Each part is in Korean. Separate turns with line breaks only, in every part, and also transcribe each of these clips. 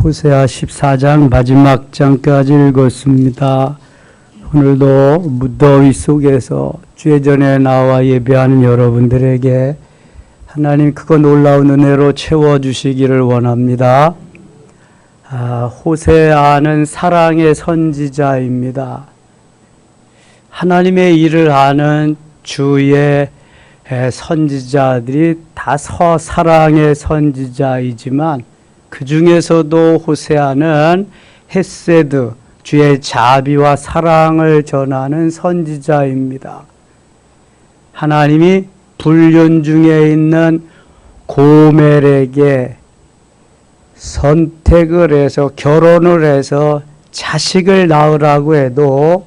호세아 14장 마지막 장까지 읽었습니다. 오늘도 무더위 속에서 주의 전에 나와 예배하는 여러분들에게 하나님 크고 놀라운 은혜로 채워주시기를 원합니다. 호세아는 사랑의 선지자입니다. 하나님의 일을 아는 주의 선지자들이 다 사랑의 선지자이지만 그 중에서도 호세아는 헤세드, 주의 자비와 사랑을 전하는 선지자입니다. 하나님이 불륜 중에 있는 고멜에게 선택을 해서 결혼을 해서 자식을 낳으라고 해도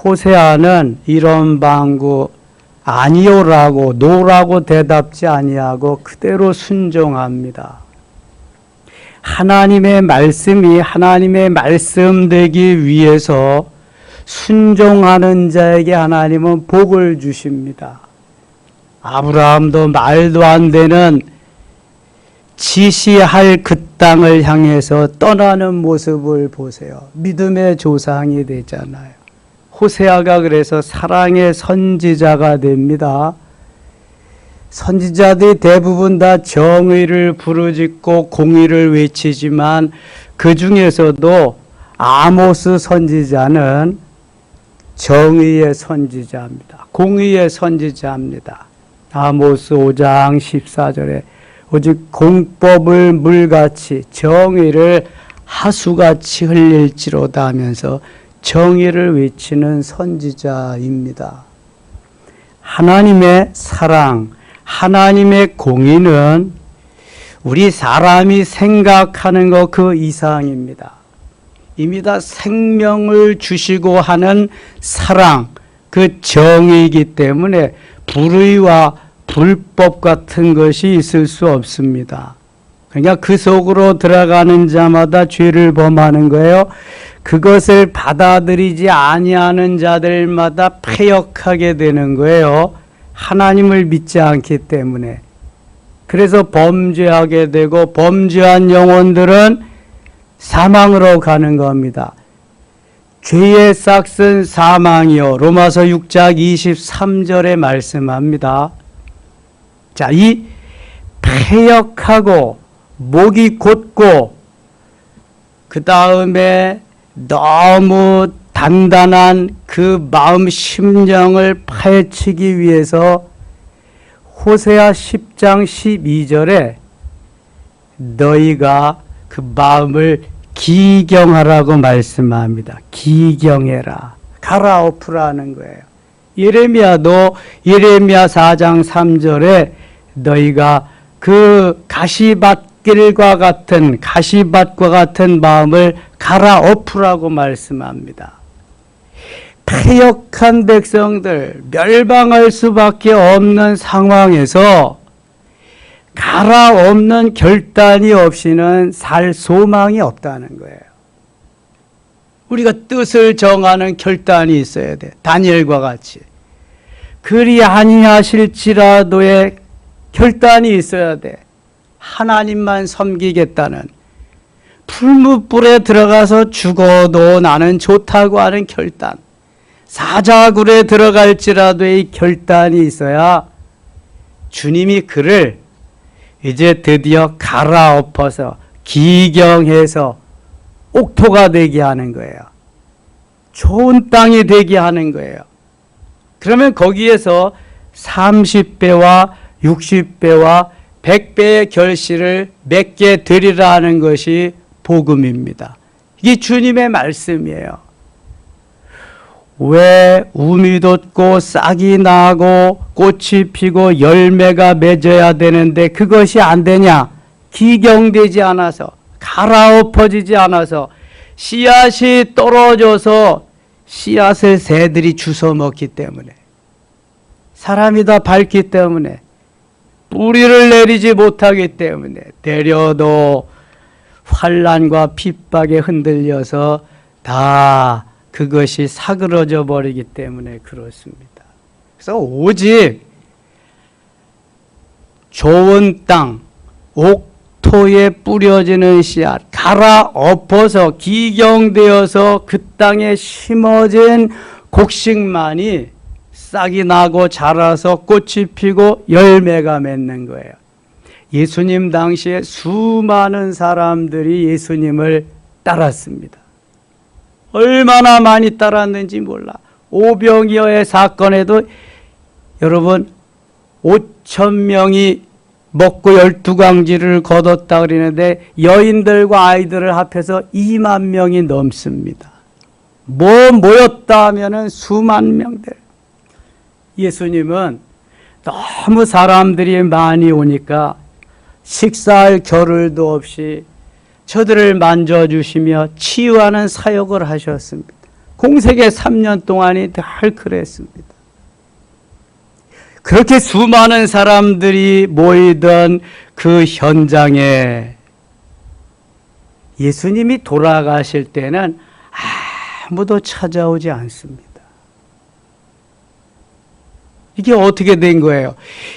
호세아는 이런 방구 아니오라고 노라고 대답지 아니하고 그대로 순종합니다. 하나님의 말씀이 하나님의 말씀 되기 위해서 순종하는 자에게 하나님은 복을 주십니다. 아브라함도 말도 안 되는 지시할 그 땅을 향해서 떠나는 모습을 보세요. 믿음의 조상이 되잖아요. 호세아가 그래서 사랑의 선지자가 됩니다. 선지자들이 대부분 다 정의를 부르짖고 공의를 외치지만 그 중에서도 아모스 선지자는 정의의 선지자입니다. 공의의 선지자입니다. 아모스 5장 14절에 오직 공법을 물같이 정의를 하수같이 흘릴지로다 하면서 정의를 외치는 선지자입니다. 하나님의 사랑, 하나님의 공의는 우리 사람이 생각하는 것 그 이상입니다. 이미 다 생명을 주시고 하는 사랑, 그 정의이기 때문에 불의와 불법 같은 것이 있을 수 없습니다. 그러니까 그 속으로 들어가는 자마다 죄를 범하는 거예요. 그것을 받아들이지 아니하는 자들마다 패역하게 되는 거예요. 하나님을 믿지 않기 때문에. 그래서 범죄하게 되고 범죄한 영혼들은 사망으로 가는 겁니다. 죄의 싹은 사망이요. 로마서 6장 23절에 말씀합니다. 자, 이 패역하고 목이 곧고 그 다음에 너무 단단한 그 마음 심령을 파헤치기 위해서 호세아 10장 12절에 너희가 그 마음을 기경하라고 말씀합니다. 기경해라. 갈아엎으라는 거예요. 예레미야도 예레미야 4장 3절에 너희가 그 가시밭과 같은 마음을 갈아엎으라고 말씀합니다. 패역한 백성들, 멸망할 수밖에 없는 상황에서 갈아엎는 결단이 없이는 살 소망이 없다는 거예요. 우리가 뜻을 정하는 결단이 있어야 돼. 다니엘과 같이. 그리 아니하실지라도의 결단이 있어야 돼. 하나님만 섬기겠다는. 풀무불에 들어가서 죽어도 나는 좋다고 하는 결단. 사자굴에 들어갈지라도의 결단이 있어야 주님이 그를 이제 드디어 갈아엎어서 기경해서 옥토가 되게 하는 거예요. 좋은 땅이 되게 하는 거예요. 그러면 거기에서 30배와 60배와 100배의 결실을 맺게 되리라 하는 것이 복음입니다. 이게 주님의 말씀이에요. 왜 움이 돋고 싹이 나고 꽃이 피고 열매가 맺어야 되는데 그것이 안 되냐? 기경되지 않아서, 갈아엎어지지 않아서, 씨앗이 떨어져서 씨앗을 새들이 주워 먹기 때문에, 사람이 다 밟기 때문에, 뿌리를 내리지 못하기 때문에 내려도 환난과 핍박에 흔들려서 다 그것이 사그러져 버리기 때문에 그렇습니다. 그래서 오직 좋은 땅, 옥토에 뿌려지는 씨앗, 갈아엎어서 기경되어서 그 땅에 심어진 곡식만이 싹이 나고 자라서 꽃이 피고 열매가 맺는 거예요. 예수님 당시에 수많은 사람들이 예수님을 따랐습니다. 얼마나 많이 따랐는지 몰라. 오병이어의 사건에도 여러분 5,000명이 먹고 12강지를 거뒀다 그러는데 여인들과 아이들을 합해서 2만 명이 넘습니다. 모였다 하면은 수만 명들. 예수님은 너무 사람들이 많이 오니까 식사할 겨를도 없이 저들을 만져주시며 치유하는 사역을 하셨습니다. 공생애 3년 동안이 늘 그랬습니다. 그렇게 수많은 사람들이 모이던 그 현장에 예수님이 돌아가실 때는 아무도 찾아오지 않습니다. 이게 어떻게 된 거예요?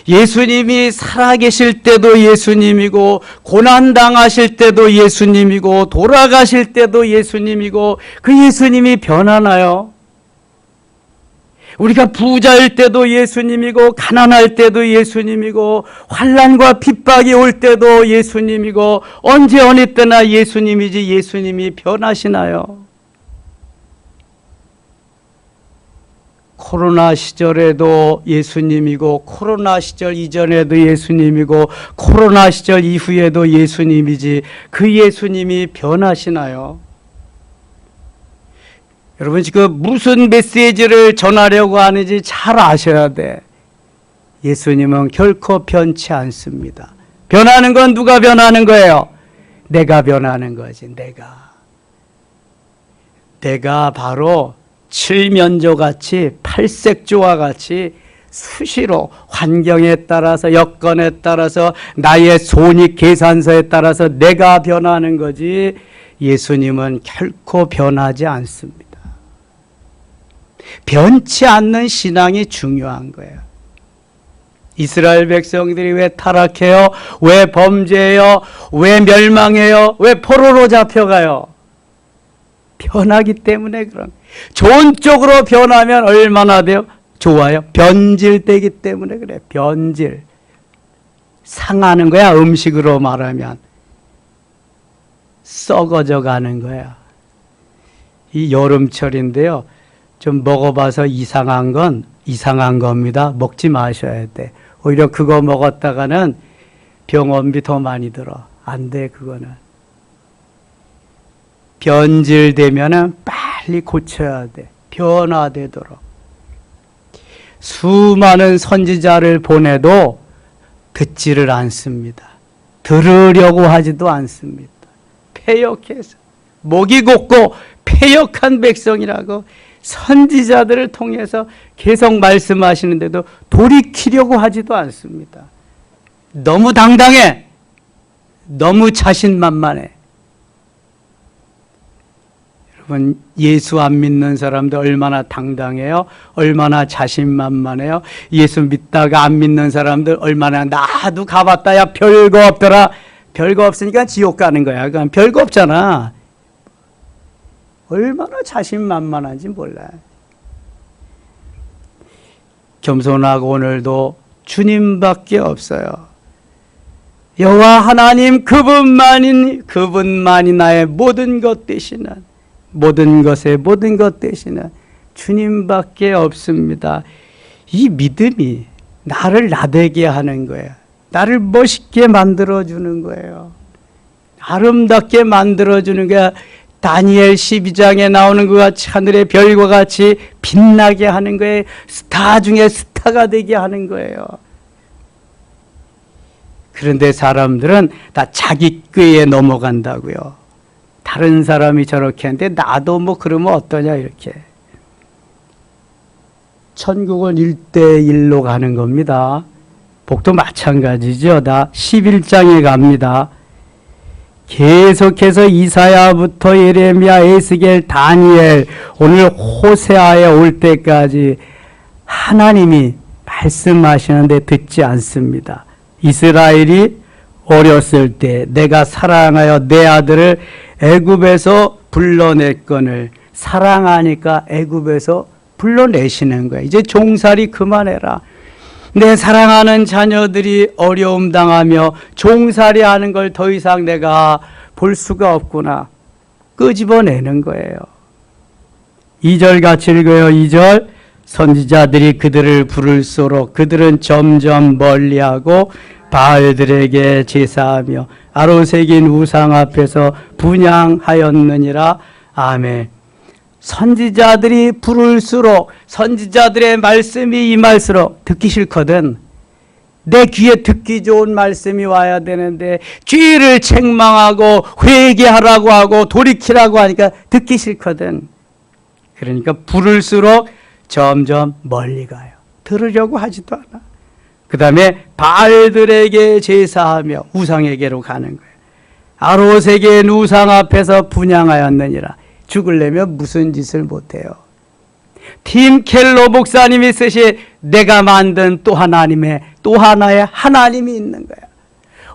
예수님이 살아계실 때도 예수님이고 고난당하실 때도 예수님이고 돌아가실 때도 예수님이고 그 예수님이 변하나요? 우리가 부자일 때도 예수님이고 가난할 때도 예수님이고 환난과 핍박이 올 때도 예수님이고 언제 어느 때나 예수님이지 예수님이 변하시나요? 코로나 시절에도 예수님이고 코로나 시절 이전에도 예수님이고 코로나 시절 이후에도 예수님이지 그 예수님이 변하시나요? 여러분 지금 무슨 메시지를 전하려고 하는지 잘 아셔야 돼. 예수님은 결코 변치 않습니다. 변하는 건 누가 변하는 거예요? 내가 변하는 거지. 내가 바로 칠면조같이 팔색조와 같이 수시로 환경에 따라서 여건에 따라서 나의 손익 계산서에 따라서 내가 변하는 거지 예수님은 결코 변하지 않습니다. 변치 않는 신앙이 중요한 거예요. 이스라엘 백성들이 왜 타락해요? 왜 범죄해요? 왜 멸망해요? 왜 포로로 잡혀가요? 변하기 때문에 그런. 좋은 쪽으로 변하면 얼마나 돼요? 좋아요. 변질되기 때문에 그래. 변질. 상하는 거야. 음식으로 말하면. 썩어져 가는 거야. 이 여름철인데요. 좀 먹어봐서 이상한 건 이상한 겁니다. 먹지 마셔야 돼. 오히려 그거 먹었다가는 병원비 더 많이 들어. 안 돼, 그거는. 변질되면은 빨리 고쳐야 돼. 변화되도록. 수많은 선지자를 보내도 듣지를 않습니다. 들으려고 하지도 않습니다. 패역해서. 목이 곧고 패역한 백성이라고 선지자들을 통해서 계속 말씀하시는데도 돌이키려고 하지도 않습니다. 너무 당당해. 너무 자신만만해. 여러분, 예수 안 믿는 사람들 얼마나 당당해요? 얼마나 자신만만해요? 예수 믿다가 안 믿는 사람들 얼마나 나도 가봤다. 야, 별거 없더라. 별거 없으니까 지옥 가는 거야. 그건 별거 없잖아. 얼마나 자신만만한지 몰라요. 겸손하고 오늘도 주님밖에 없어요. 여호와 하나님 그분만이 나의 모든 것 되시는 모든 것의 모든 것 되시는 주님밖에 없습니다. 이 믿음이 나를 나되게 하는 거예요. 나를 멋있게 만들어주는 거예요. 아름답게 만들어주는 거야. 다니엘 12장에 나오는 것 같이 하늘의 별과 같이 빛나게 하는 거예요. 스타 중에 스타가 되게 하는 거예요. 그런데 사람들은 다 자기 꾀에 넘어간다고요. 다른 사람이 저렇게 하는데 나도 뭐 그러면 어떠냐 이렇게. 천국은 1대1로 가는 겁니다. 복도 마찬가지죠. 다 11장에 갑니다. 계속해서 이사야부터 예레미야, 에스겔, 다니엘, 오늘 호세아에 올 때까지 하나님이 말씀하시는데 듣지 않습니다. 이스라엘이 어렸을 때 내가 사랑하여 내 아들을 애굽에서 불러냈거늘. 사랑하니까 애굽에서 불러내시는 거야. 이제 종살이 그만해라. 내 사랑하는 자녀들이 어려움 당하며 종살이 하는 걸 더 이상 내가 볼 수가 없구나. 끄집어내는 거예요. 2절 같이 읽어요. 2절. 선지자들이 그들을 부를수록 그들은 점점 멀리하고 바알들에게 제사하며 아로새긴 우상 앞에서 분향하였느니라. 아멘. 선지자들이 부를수록, 선지자들의 말씀이 임할수록 듣기 싫거든. 내 귀에 듣기 좋은 말씀이 와야 되는데 죄를 책망하고 회개하라고 하고 돌이키라고 하니까 듣기 싫거든. 그러니까 부를수록 점점 멀리 가요. 들으려고 하지도 않아. 그 다음에 바알들에게 제사하며 우상에게로 가는 거예요. 아로새긴 우상 앞에서 분향하였느니라. 죽으려면 무슨 짓을 못해요. 팀 켈러 목사님이 쓰신 내가 만든 또 하나님의 또 하나의 하나님이 있는 거야.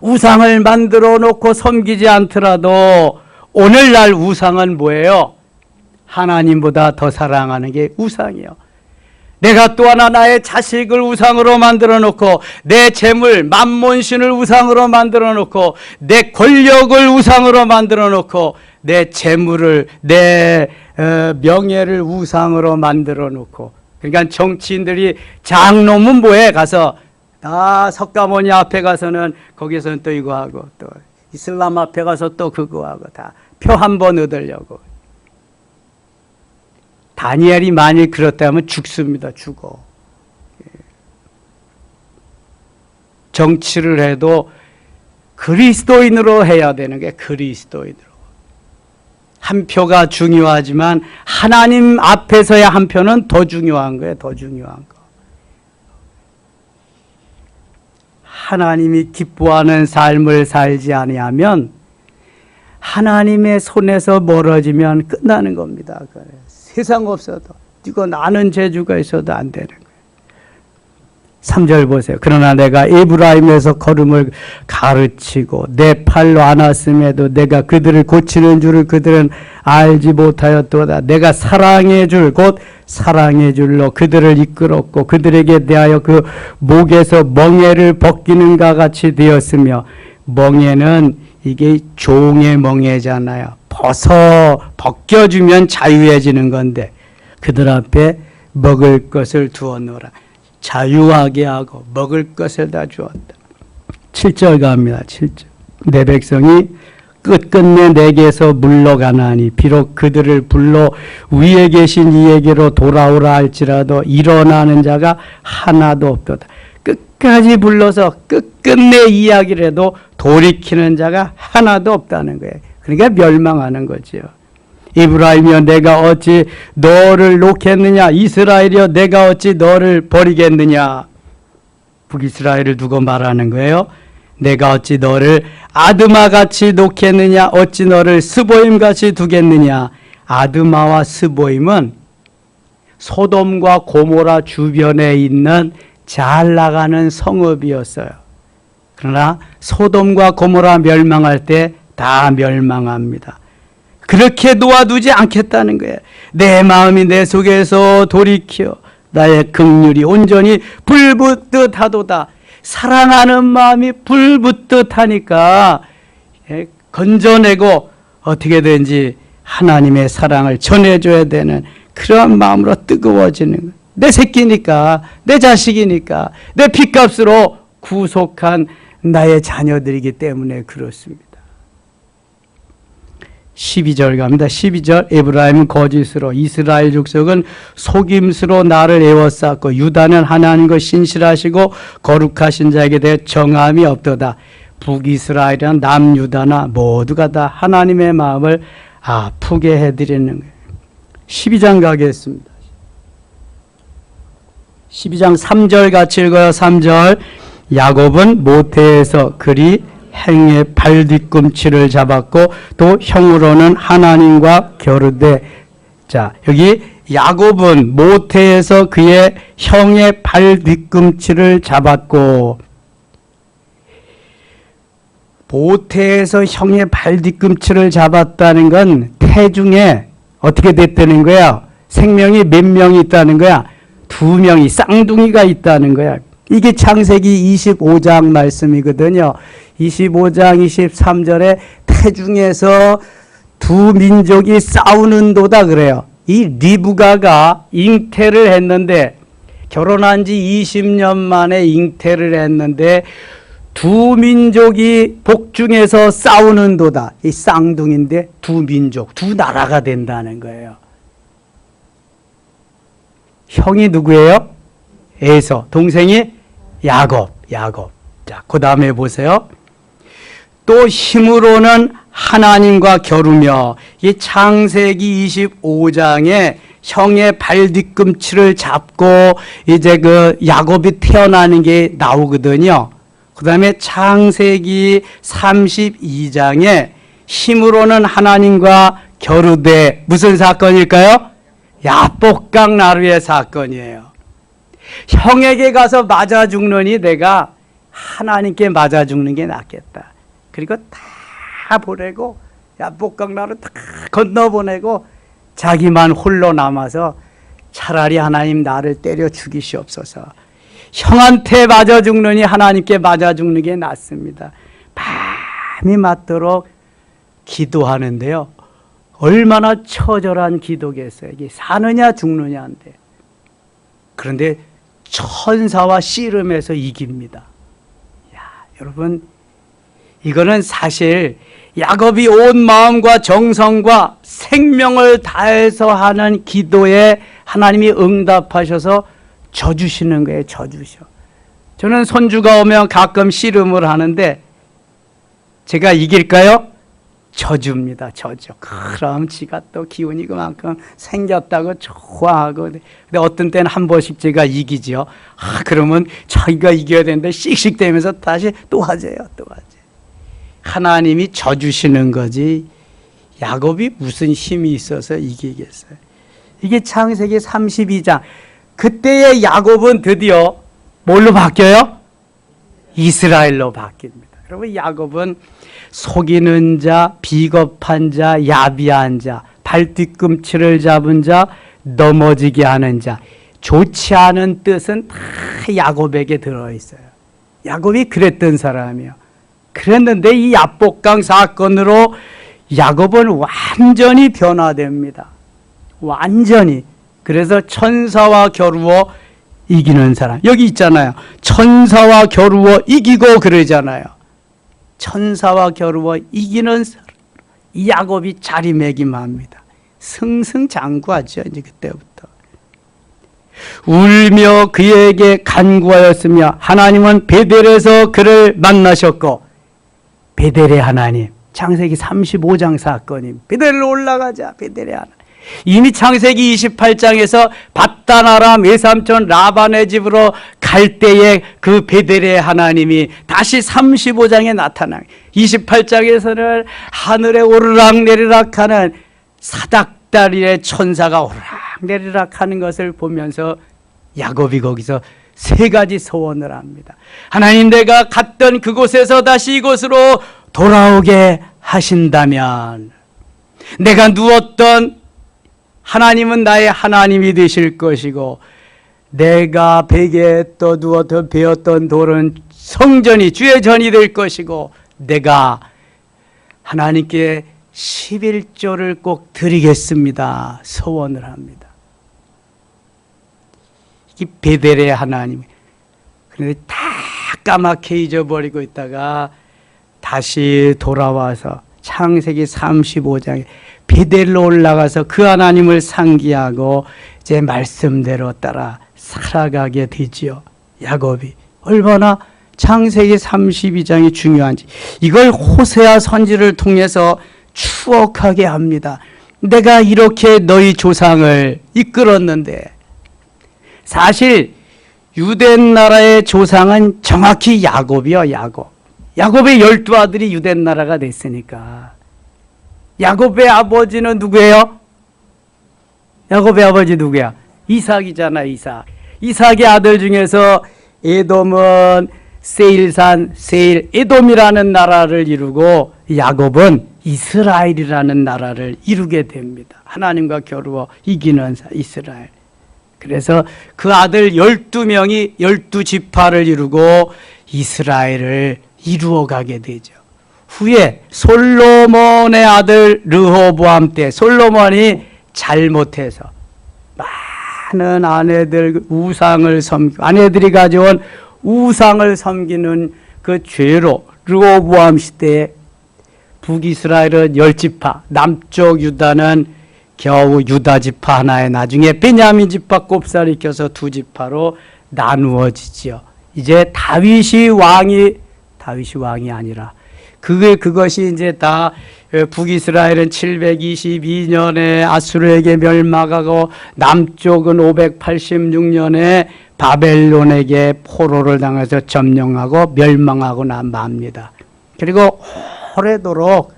우상을 만들어 놓고 섬기지 않더라도 오늘날 우상은 뭐예요? 하나님보다 더 사랑하는 게 우상이요. 내가 또 하나 나의 자식을 우상으로 만들어 놓고 내 재물 만몬신을 우상으로 만들어 놓고 내 권력을 우상으로 만들어 놓고 내 재물을 내 명예를 우상으로 만들어 놓고. 그러니까 정치인들이 장로문 뭐해 가서 석가모니 앞에 가서는 거기서는 또 이거 하고 또 이슬람 앞에 가서 또 그거 하고 다 표 한 번 얻으려고. 다니엘이 만일 그렇다면 죽습니다. 죽어. 정치를 해도 그리스도인으로 해야 되는 게 그리스도인으로. 한 표가 중요하지만 하나님 앞에서야 한 표는 더 중요한 거예요. 더 중요한 거. 하나님이 기뻐하는 삶을 살지 아니하면 하나님의 손에서 멀어지면 끝나는 겁니다. 세상 없어도 이거 나는 재주가 있어도 안 되는 거예요. 3절 보세요. 그러나 내가 에브라임에서 걸음을 가르치고 내 팔로 안았음에도 내가 그들을 고치는 줄을 그들은 알지 못하였도다. 내가 사랑의 줄 곧 사랑의 줄로 그들을 이끌었고 그들에게 대하여 그 목에서 멍에를 벗기는가 같이 되었으며, 멍에는 이게 종의 멍에잖아요. 벗겨주면 자유해지는 건데 그들 앞에 먹을 것을 두어 놓으라. 자유하게 하고 먹을 것을 다 주었다. 7절 갑니다. 7절. 내 백성이 끝끝내 내게서 물러가나니 비록 그들을 불러 위에 계신 이에게로 돌아오라 할지라도 일어나는 자가 하나도 없도다. 끝까지 불러서 끝끝내 이야기를 해도 돌이키는 자가 하나도 없다는 거예요. 그러니까 멸망하는 거지요. 이브라임이여 내가 어찌 너를 놓겠느냐, 이스라엘이여 내가 어찌 너를 버리겠느냐. 북이스라엘을 두고 말하는 거예요. 내가 어찌 너를 아드마같이 놓겠느냐, 어찌 너를 스보임같이 두겠느냐. 아드마와 스보임은 소돔과 고모라 주변에 있는 잘 나가는 성읍이었어요. 그러나 소돔과 고모라 멸망할 때 다 멸망합니다. 그렇게 놓아두지 않겠다는 거예요. 내 마음이 내 속에서 돌이켜 나의 긍휼이 온전히 불붙듯 하도다. 사랑하는 마음이 불붙듯 하니까 건져내고 어떻게든지 하나님의 사랑을 전해줘야 되는 그런 마음으로 뜨거워지는 거예요. 내 새끼니까, 내 자식이니까, 내 핏값으로 구속한 나의 자녀들이기 때문에 그렇습니다. 12절 갑니다. 12절. 에브라임은 거짓으로, 이스라엘 족속은 속임수로 나를 에워쌌고 유다는 하나님과 신실하시고 거룩하신 자에게 대해 정함이 없도다. 북이스라엘이나 남유다나 모두가 다 하나님의 마음을 아프게 해드리는 거예요. 12장 가겠습니다. 12장 3절 같이 읽어요. 3절. 야곱은 모태에서 그리 행의 발 뒤꿈치를 잡았고 또 형으로는 하나님과 겨루되. 자, 여기 야곱은 모태에서 그의 형의 발 뒤꿈치를 잡았고, 보태에서 형의 발뒤꿈치를 잡았다는 건 태중에 어떻게 됐다는 거야? 생명이 몇 명이 있다는 거야? 2명이, 쌍둥이가 있다는 거야. 이게 창세기 25장 말씀이거든요. 25장 23절에 태중에서 두 민족이 싸우는도다 그래요. 이 리브가가 잉태를 했는데, 결혼한 지 20년 만에 잉태를 했는데 두 민족이 복중에서 싸우는도다. 이 쌍둥이인데 두 민족, 두 나라가 된다는 거예요. 형이 누구예요? 에서. 동생이 야곱. 자, 그 다음에 보세요. 또 힘으로는 하나님과 겨루며, 이 창세기 25장에 형의 발뒤꿈치를 잡고 이제 그 야곱이 태어나는 게 나오거든요. 그 다음에 창세기 32장에 힘으로는 하나님과 겨루되, 무슨 사건일까요? 야복강 나루의 사건이에요. 형에게 가서 맞아 죽느니 내가 하나님께 맞아 죽는 게 낫겠다. 그리고 다 보내고 야복강 나루 다 건너보내고 자기만 홀로 남아서 차라리 하나님 나를 때려 죽이시옵소서. 형한테 맞아 죽느니 하나님께 맞아 죽는 게 낫습니다. 밤이 맞도록 기도하는데요. 얼마나 처절한 기도겠어요. 이게 사느냐 죽느냐인데. 그런데 천사와 씨름해서 이깁니다. 야, 여러분, 이거는 사실 야곱이 온 마음과 정성과 생명을 다해서 하는 기도에 하나님이 응답하셔서 져주시는 거예요. 져주셔. 저는 손주가 오면 가끔 씨름을 하는데 제가 이길까요? 져줍니다. 져줘. 그럼 지가 또 기운이 그만큼 생겼다고 좋아하고. 근데 어떤 때는 한 번씩 제가 이기죠. 그러면 자기가 이겨야 되는데 씩씩대면서 다시 또 하재요. 또 하재. 하나님이 져주시는 거지 야곱이 무슨 힘이 있어서 이기겠어요. 이게 창세기 32장. 그때의 야곱은 드디어 뭘로 바뀌어요? 이스라엘로 바뀝니다. 여러분, 야곱은 속이는 자, 비겁한 자, 야비한 자, 발뒤꿈치를 잡은 자, 넘어지게 하는 자, 좋지 않은 뜻은 다 야곱에게 들어있어요. 야곱이 그랬던 사람이에요. 그랬는데 이 야복강 사건으로 야곱은 완전히 변화됩니다. 완전히. 그래서 천사와 겨루어 이기는 사람. 여기 있잖아요. 천사와 겨루어 이기고 그러잖아요. 천사와 겨루어 이기는 사람. 이 야곱이 자리매김합니다. 승승장구하죠. 이제 그때부터. 울며 그에게 간구하였으며 하나님은 베델에서 그를 만나셨고, 베델의 하나님, 창세기 35장 사건임. 베델로 올라가자. 베델의 하나님. 이미 창세기 28장에서 밧단아람 외삼촌 라반의 집으로 갈 때에 그 베델의 하나님이 다시 35장에 나타나요. 28장에서는 하늘에 오르락내리락 하는 사닥다리의 천사가 오르락내리락 하는 것을 보면서 야곱이 거기서 세 가지 소원을 합니다. 하나님, 내가 갔던 그곳에서 다시 이곳으로 돌아오게 하신다면, 내가 누웠던 하나님은 나의 하나님이 되실 것이고, 내가 베개에 떠두었던 베었던 돌은 성전이 주의 전이 될 것이고, 내가 하나님께 11조를 꼭 드리겠습니다. 소원을 합니다. 이 베델의 하나님. 그런데 다 까맣게 잊어버리고 있다가 다시 돌아와서 창세기 35장에 베델로 올라가서 그 하나님을 상기하고 제 말씀대로 따라 살아가게 되지요. 야곱이 얼마나 창세기 32장이 중요한지 이걸 호세아 선지를 통해서 추억하게 합니다. 내가 이렇게 너희 조상을 이끌었는데, 사실 유대 나라의 조상은 정확히 야곱이요. 야곱의 12아들이 유대 나라가 됐으니까. 야곱의 아버지는 누구예요? 야곱의 아버지 누구야? 이삭이잖아. 이삭의 아들 중에서 에돔은 세일산, 세일, 에돔이라는 나라를 이루고 야곱은 이스라엘이라는 나라를 이루게 됩니다. 하나님과 겨루어 이기는 이스라엘. 그래서 그 아들 12명이 12지파를 이루고 이스라엘을 이루어가게 되죠. 후에 솔로몬의 아들 르호보암 때 솔로몬이 잘못해서 많은 아내들 우상을 섬기고 아내들이 가져온 우상을 섬기는 그 죄로 르호보암 시대에 북이스라엘은 10지파, 남쪽 유다는 겨우 유다 지파 하나에 나중에 베냐민 지파 꼽살이 껴서 2지파로 나누어지지요. 이제 다윗이 왕이 아니라 그것이 이제 다 북이스라엘은 722년에 아수르에게 멸망하고 남쪽은 586년에 바벨론에게 포로를 당해서 점령하고 멸망하고 맙니다. 그리고 오래도록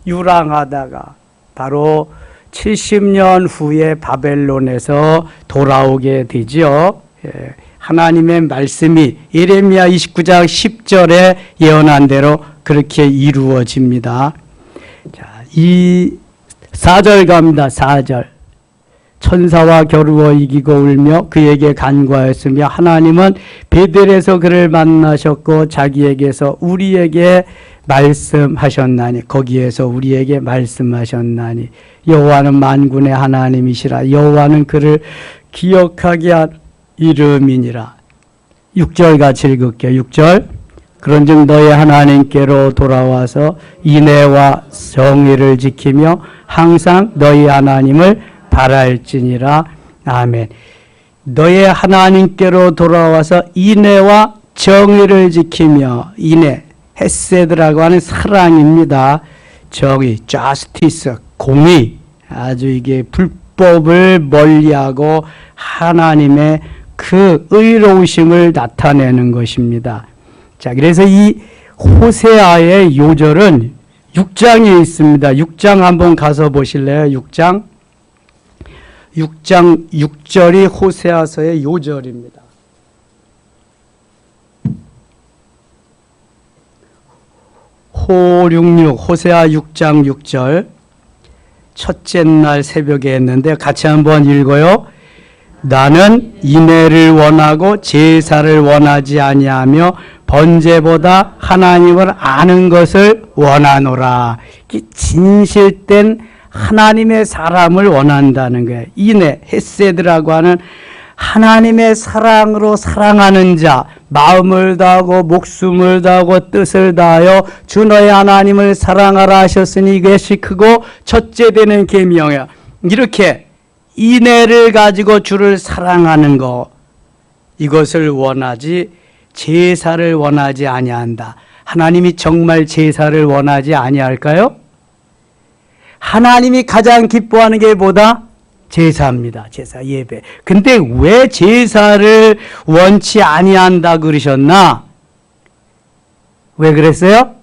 유랑하다가 바로 70년 후에 바벨론에서 돌아오게 되죠. 하나님의 말씀이 예레미야 29장 10절에 예언한 대로 그렇게 이루어집니다. 자, 이 4절 갑니다. 4절. 천사와 겨루어 이기고 울며 그에게 간구하였으며 하나님은 베델에서 그를 만나셨고 자기에게서 우리에게 말씀하셨나니 거기에서 우리에게 말씀하셨나니 여호와는 만군의 하나님이시라 여호와는 그를 기억하게 한 이름이니라. 6절 같이 읽을게요. 6절. 그런즉 너희 하나님께로 돌아와서 인애와 정의를 지키며 항상 너희 하나님을 바랄지니라. 아멘. 너희 하나님께로 돌아와서 인애와 정의를 지키며 인애, 헤세드라고 하는 사랑입니다. 정의, justice, 공의, 아주 이게 불법을 멀리하고 하나님의 그 의로우심을 나타내는 것입니다. 자, 그래서 이 호세아의 요절은 6장에 있습니다. 6장 한번 가서 보실래요? 6장 6절이 호세아서의 요절입니다. 호세아 6장 6절 첫째 날 새벽에 했는데 같이 한번 읽어요. 나는 인애를 원하고 제사를 원하지 아니하며 번제보다 하나님을 아는 것을 원하노라. 진실된 하나님의 사람을 원한다는 거예요. 인애, 헤세드라고 하는 하나님의 사랑으로 사랑하는 자, 마음을 다하고 목숨을 다하고 뜻을 다하여 주 너의 하나님을 사랑하라 하셨으니 이것이 크고 첫째 되는 계명이야. 이렇게 인애를 가지고 주를 사랑하는 것, 이것을 원하지 제사를 원하지 아니한다. 하나님이 정말 제사를 원하지 아니할까요? 하나님이 가장 기뻐하는 게 뭐다? 제사입니다. 제사, 예배. 근데 왜 제사를 원치 아니한다 그러셨나? 왜 그랬어요?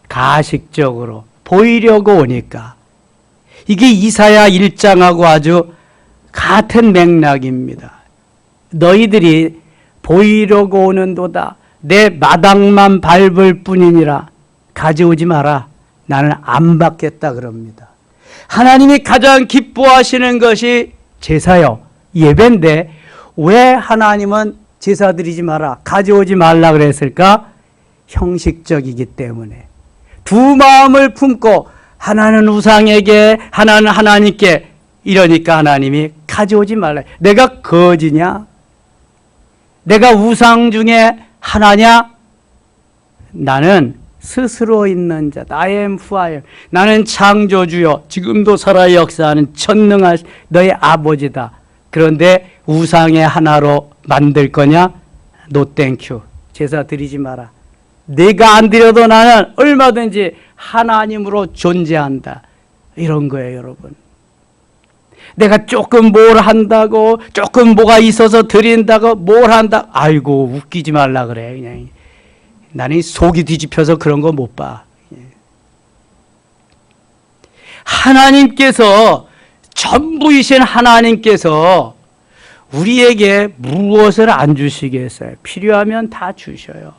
가식적으로 보이려고 오니까. 이게 이사야 1장하고 아주 같은 맥락입니다. 너희들이 보이려고 오는도다. 내 마당만 밟을 뿐이니라. 가져오지 마라. 나는 안 받겠다 그럽니다. 하나님이 가장 기뻐하시는 것이 제사요, 예배인데 왜 하나님은 제사 드리지 마라, 가져오지 말라 그랬을까? 형식적이기 때문에. 두 마음을 품고 하나는 우상에게 하나는 하나님께 이러니까 하나님이 가져오지 말라. 내가 거지냐? 내가 우상 중에 하나냐? 나는 스스로 있는 자다. I am who I am. 나는 창조주요 지금도 살아 역사하는 전능한 너의 아버지다. 그런데 우상의 하나로 만들 거냐? No thank you. 제사 드리지 마라. 내가 안 드려도 나는 얼마든지 하나님으로 존재한다. 이런 거예요, 여러분. 내가 조금 뭘 한다고, 조금 뭐가 있어서 드린다고, 뭘 한다. 아이고, 웃기지 말라 그래. 그냥. 나는 속이 뒤집혀서 그런 거 못 봐. 하나님께서, 전부이신 하나님께서 우리에게 무엇을 안 주시겠어요? 필요하면 다 주셔요.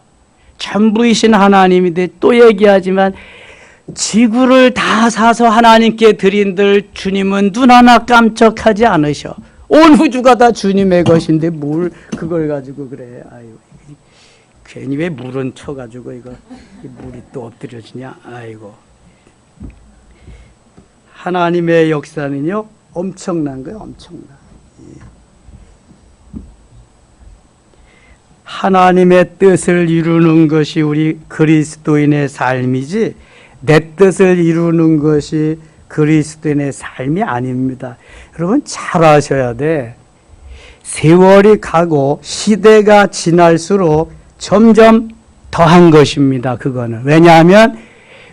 전부이신 하나님인데 또 얘기하지만 지구를 다 사서 하나님께 드린들 주님은 눈 하나 깜짝하지 않으셔. 온 우주가 다 주님의 것인데 뭘 그걸 가지고 그래. 아유, 괜히 왜 물은 쳐가지고 이거 물이 또 엎드려지냐. 아이고. 하나님의 역사는요 엄청난 거예요. 엄청나. 하나님의 뜻을 이루는 것이 우리 그리스도인의 삶이지 내 뜻을 이루는 것이 그리스도인의 삶이 아닙니다. 여러분 잘 아셔야 돼. 세월이 가고 시대가 지날수록 점점 더한 것입니다. 그거는. 왜냐하면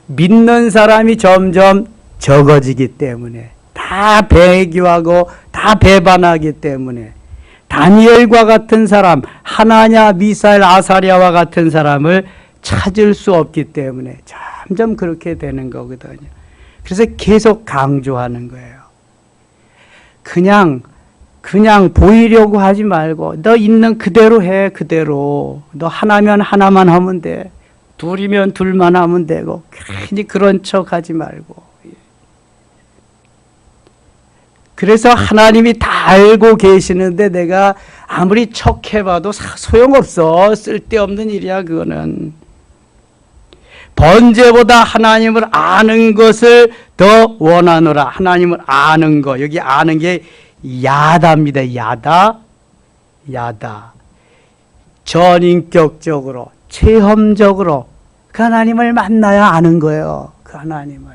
믿는 사람이 점점 적어지기 때문에 다 배교하고 다 배반하기 때문에 다니엘과 같은 사람, 하나냐, 미사엘, 아사랴와 같은 사람을 찾을 수 없기 때문에 점점 그렇게 되는 거거든요. 그래서 계속 강조하는 거예요. 그냥 보이려고 하지 말고 너 있는 그대로 해. 그대로. 너 하나면 하나만 하면 돼. 둘이면 둘만 하면 되고 괜히 그런 척 하지 말고. 그래서 하나님이 다 알고 계시는데 내가 아무리 척해봐도 소용없어. 쓸데없는 일이야 그거는. 번제보다 하나님을 아는 것을 더 원하노라. 하나님을 아는 거. 여기 아는 게 야다입니다. 야다. 전인격적으로, 체험적으로 그 하나님을 만나야 아는 거예요. 그 하나님을.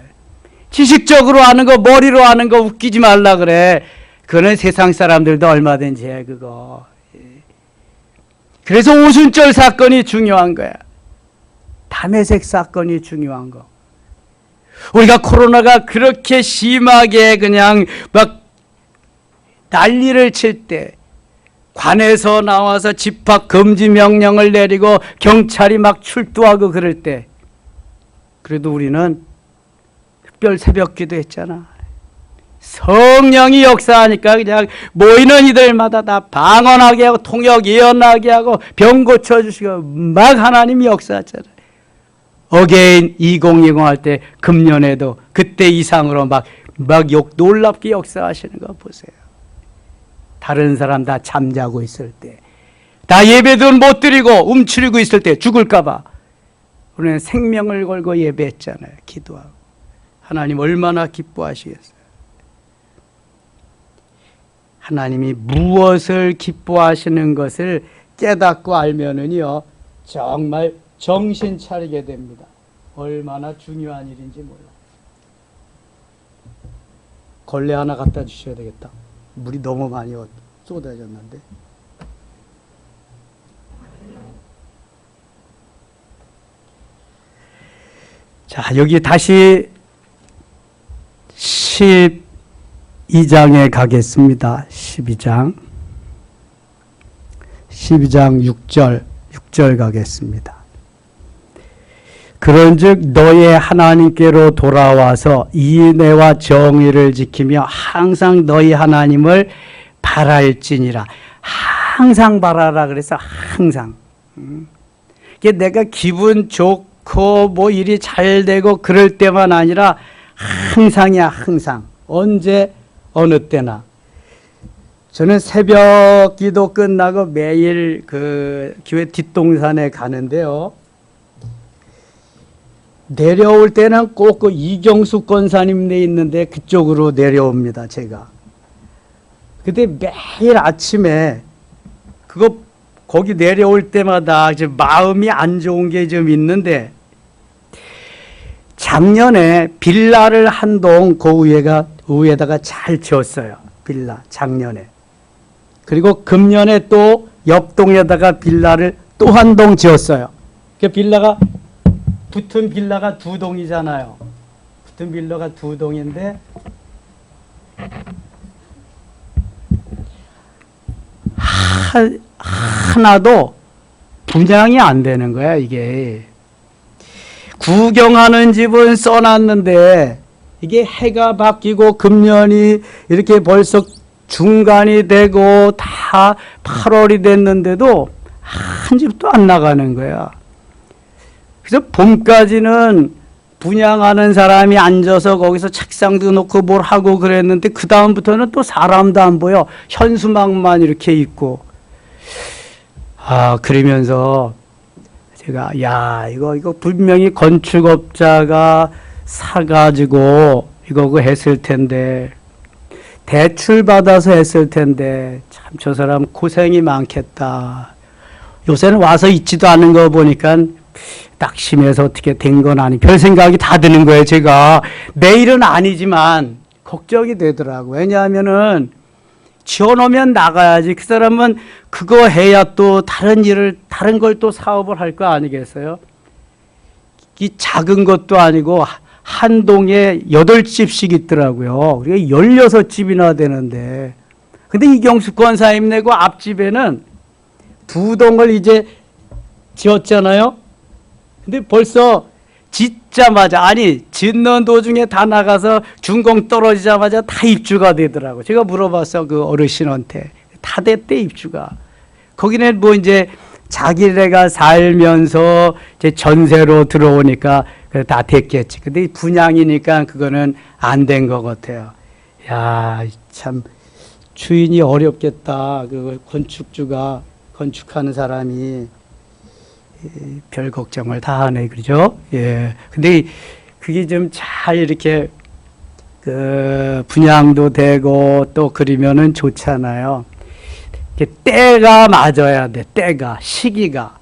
지식적으로 아는 거, 머리로 아는 거 웃기지 말라 그래. 그거는 세상 사람들도 얼마든지 해 그거. 그래서 오순절 사건이 중요한 거야. 담에색 사건이 중요한 거. 우리가 코로나가 그렇게 심하게 그냥 막 난리를 칠 때 관에서 나와서 집합 금지 명령을 내리고 경찰이 막 출두하고 그럴 때 그래도 우리는 특별 새벽기도 했잖아. 성령이 역사하니까 그냥 모이는 이들마다 다 방언하게 하고 통역 예언하게 하고 병 고쳐주시고 막 하나님이 역사하잖아. 어게인 2020 할 때 금년에도 그때 이상으로 막 놀랍게 역사하시는 거 보세요. 다른 사람 다 잠자고 있을 때, 다 예배도 못 드리고 움츠리고 있을 때 죽을까 봐 우리는 생명을 걸고 예배했잖아요. 기도하고. 하나님 얼마나 기뻐하시겠어요. 하나님이 무엇을 기뻐하시는 것을 깨닫고 알면은요 정말 정신 차리게 됩니다. 얼마나 중요한 일인지 몰라. 걸레 하나 갖다 주셔야 되겠다. 물이 너무 많이 쏟아졌는데. 자, 여기 다시 12장에 가겠습니다. 12장 6절 가겠습니다. 그런즉 너의 하나님께로 돌아와서 이내와 정의를 지키며 항상 너희 하나님을 바랄지니라. 항상 바라라 그래서 항상. 이게 내가 기분 좋고 뭐 일이 잘 되고 그럴 때만 아니라 항상이야. 항상. 언제 어느 때나. 저는 새벽 기도 끝나고 매일 그 교회 뒷동산에 가는데요. 내려올 때는 꼭 그 이경수 권사님네 있는데 그쪽으로 내려옵니다. 제가. 근데 매일 아침에 거기 내려올 때마다 이제 마음이 안 좋은 게 좀 있는데 작년에 빌라를 한 동 그 위에다가 잘 지었어요. 빌라 작년에. 그리고 금년에 또 옆동에다가 빌라를 또 한 동 지었어요. 그 빌라가 붙은 빌라가 두 동이잖아요. 붙은 빌라가 두 동인데 하나도 분양이 안 되는 거야. 이게 구경하는 집은 써놨는데 이게 해가 바뀌고 금년이 이렇게 벌써 중간이 되고 다 8월이 됐는데도 한 집도 안 나가는 거야. 그래서 봄까지는 분양하는 사람이 앉아서 거기서 책상도 놓고 뭘 하고 그랬는데 그 다음부터는 또 사람도 안 보여. 현수막만 이렇게 있고. 그러면서 제가 야 이거 분명히 건축업자가 사가지고 이거 했을 텐데 대출 받아서 했을 텐데 참 저 사람 고생이 많겠다. 요새는 와서 있지도 않은 거 보니까 낙심해서 어떻게 된 건 아니. 별 생각이 다 드는 거예요. 제가 매일은 아니지만 걱정이 되더라고. 왜냐하면은 지어놓으면 나가야지. 그 사람은 그거 해야 또 다른 걸 또 사업을 할 거 아니겠어요? 이 작은 것도 아니고 한 동에 8집씩 있더라고요. 그게 16집이나 되는데. 근데 이경수 권사님 내고 앞집에는 2동을 이제 지었잖아요. 근데 벌써 짓자마자, 짓는 도중에 다 나가서 준공 떨어지자마자 다 입주가 되더라고. 제가 물어봤어, 그 어르신한테. 다 됐대, 입주가. 거기는 뭐 이제 자기네가 살면서 이제 전세로 들어오니까 다 됐겠지. 근데 분양이니까 그거는 안 된 것 같아요. 야, 참, 주인이 어렵겠다. 그 건축주가, 건축하는 사람이. 별 걱정을 다 하네, 그죠? 예. 근데 그게 좀 잘 이렇게 분양도 되고 또 그러면은 좋잖아요. 때가 맞아야 돼, 때가, 시기가.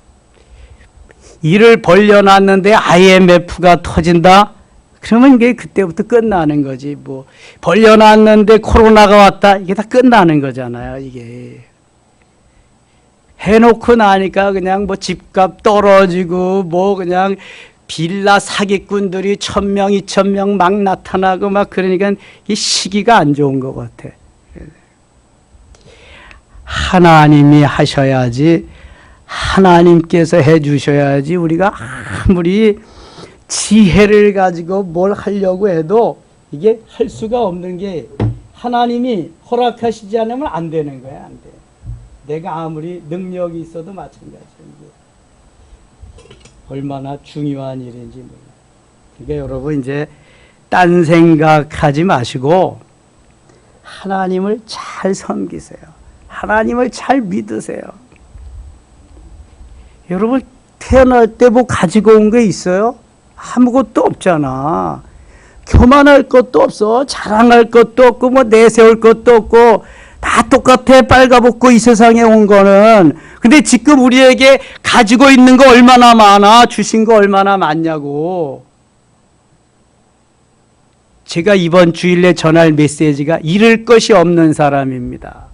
일을 벌려놨는데 IMF가 터진다? 그러면 이게 그때부터 끝나는 거지. 뭐, 벌려놨는데 코로나가 왔다? 이게 다 끝나는 거잖아요, 이게. 해놓고 나니까 그냥 뭐 집값 떨어지고 뭐 그냥 빌라 사기꾼들이 1000명, 2000명 막 나타나고 막 그러니까 이 시기가 안 좋은 것 같아. 하나님이 하셔야지, 하나님께서 해 주셔야지 우리가 아무리 지혜를 가지고 뭘 하려고 해도 이게 할 수가 없는 게 하나님이 허락하시지 않으면 안 되는 거야, 안 돼. 내가 아무리 능력이 있어도 마찬가지야. 얼마나 중요한 일인지 몰라. 그러니까 여러분 이제 딴 생각하지 마시고 하나님을 잘 섬기세요. 하나님을 잘 믿으세요. 여러분 태어날 때 뭐 가지고 온 게 있어요? 아무것도 없잖아. 교만할 것도 없어. 자랑할 것도 없고 뭐 내세울 것도 없고 다 똑같아. 빨가벗고 이 세상에 온 거는. 근데 지금 우리에게 가지고 있는 거 얼마나 많아. 주신 거 얼마나 많냐고. 제가 이번 주일에 전할 메시지가 잃을 것이 없는 사람입니다.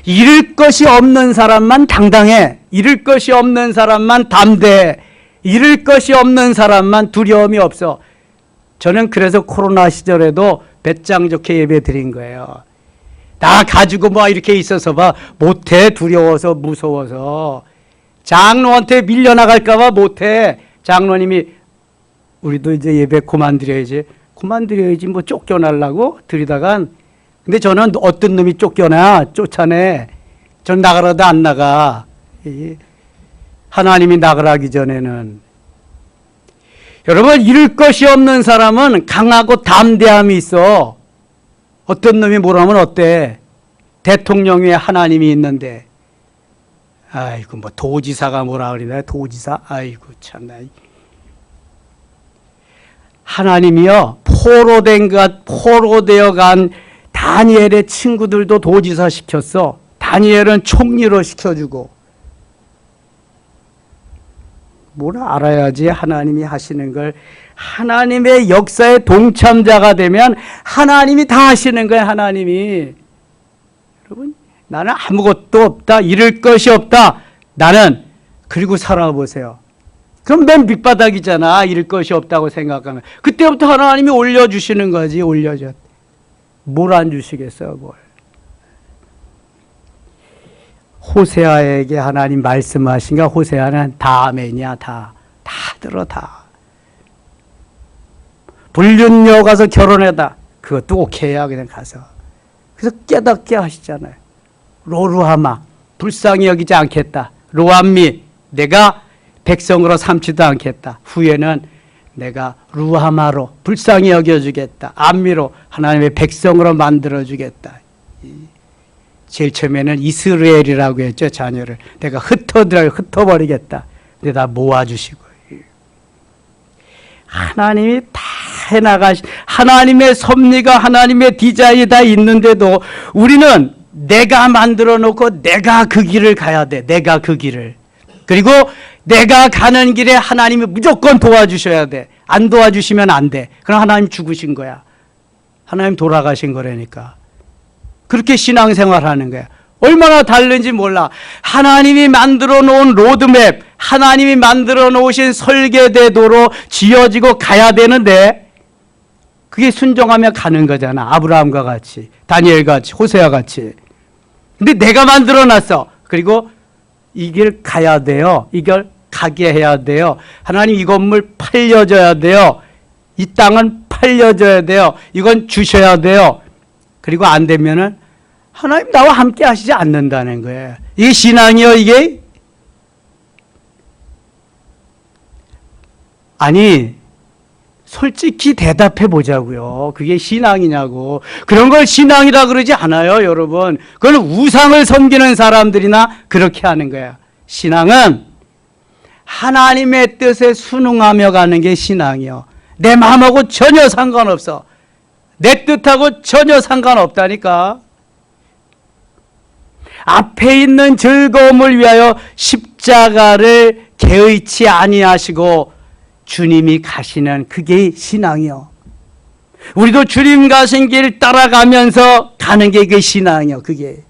잃을 것이 없는 사람만 당당해. 잃을 것이 없는 사람만 담대해. 잃을 것이 없는 사람만 두려움이 없어. 저는 그래서 코로나 시절에도 배짱 좋게 예배 드린 거예요. 나 가지고 뭐 이렇게 있어서 봐. 못해. 두려워서 무서워서. 장로한테 밀려나갈까봐 못해. 장로님이 우리도 이제 예배 그만드려야지. 그만드려야지 뭐 쫓겨나려고 드리다간. 근데 저는 어떤 놈이 쫓아내. 전 나가라도 안 나가. 하나님이 나가라 하기 전에는. 여러분 잃을 것이 없는 사람은 강하고 담대함이 있어. 어떤 놈이 뭐라면 어때? 대통령 위에 하나님이 있는데. 아이고 뭐 도지사가 뭐라 그러나 도지사. 아이고 참나. 하나님이요 포로되어 간 다니엘의 친구들도 도지사 시켰어. 다니엘은 총리로 시켜주고. 뭘 알아야지 하나님이 하시는 걸. 하나님의 역사에 동참자가 되면 하나님이 다 하시는 거예요. 하나님이. 여러분 나는 아무것도 없다. 잃을 것이 없다. 나는. 그리고 살아보세요. 그럼 맨 밑바닥이잖아. 잃을 것이 없다고 생각하면. 그때부터 하나님이 올려주시는 거지. 올려줘. 뭘 안 주시겠어요. 뭘. 호세아에게 하나님 말씀하신가. 호세아는 다 아멘이야. 다 들어 다. 불륜녀 가서 결혼해다. 그것도 오케이야. 그냥 가서. 그래서 깨닫게 하시잖아요. 로루하마, 불쌍히 여기지 않겠다. 로암미, 내가 백성으로 삼지도 않겠다. 후에는 내가 루하마로 불쌍히 여겨주겠다. 암미로 하나님의 백성으로 만들어주겠다. 제일 처음에는 이스라엘이라고 했죠. 자녀를 내가 흩어버리겠다. 근데 다 모아주시고 하나님이 다 해나가신 하나님의 섭리가 하나님의 디자인이 다 있는데도 우리는 내가 만들어 놓고 내가 그 길을 가야 돼. 내가 그 길을. 그리고 내가 가는 길에 하나님이 무조건 도와주셔야 돼. 안 도와주시면 안 돼. 그럼 하나님 죽으신 거야. 하나님 돌아가신 거라니까. 그렇게 신앙생활 하는 거야. 얼마나 다른지 몰라. 하나님이 만들어 놓은 로드맵, 하나님이 만들어 놓으신 설계대도로 지어지고 가야 되는데 그게 순종하며 가는 거잖아. 아브라함과 같이, 다니엘과 같이, 호세와 같이. 근데 내가 만들어 놨어. 그리고 이 길 가야 돼요. 이걸 가게 해야 돼요. 하나님 이 건물 팔려줘야 돼요. 이 땅은 팔려줘야 돼요. 이건 주셔야 돼요. 그리고 안 되면은 하나님 나와 함께 하시지 않는다는 거예요. 이게 신앙이요, 이게? 아니, 솔직히 대답해 보자고요. 그게 신앙이냐고. 그런 걸 신앙이라 그러지 않아요, 여러분. 그건 우상을 섬기는 사람들이나 그렇게 하는 거예요. 신앙은 하나님의 뜻에 순응하며 가는 게 신앙이요. 내 마음하고 전혀 상관없어. 내 뜻하고 전혀 상관없다니까. 앞에 있는 즐거움을 위하여 십자가를 개의치 아니하시고 주님이 가시는 그게 신앙이요. 우리도 주님 가신 길 따라가면서 가는 게 그게 신앙이요. 그게.